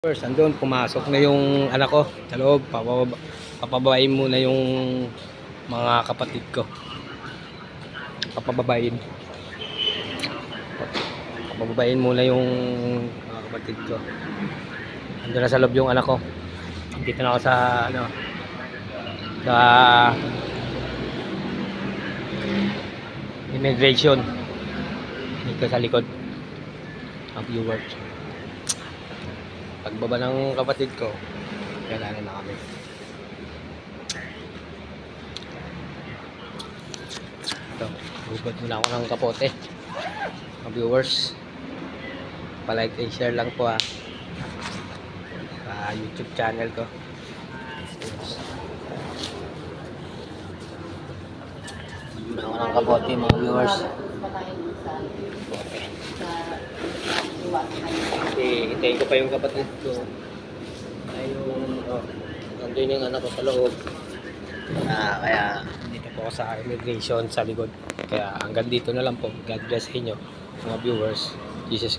First, andun, pumasok na yung anak ko sa loob. Papababain muna yung mga kapatid ko. Papababain. Papababain muna yung mga kapatid ko. Andun na sa loob yung anak ko. Dito na ako sa, sa immigration. Dito sa likod. Ang viewers. Pagbaba ng kapatid ko, kailangan na kami. Ito, hubad muna ako ng kapote. Mga viewers, palike and share lang po sa YouTube channel ko. Muna ako ng kapote, mga viewers. Hintayin ko pa yung kapatid ko. Nandun yung anak ko sa loob. Kaya dito po ako sa immigration sa likod. Kaya hanggang dito na lang po. God bless sa inyo mga viewers. Jesus Christ.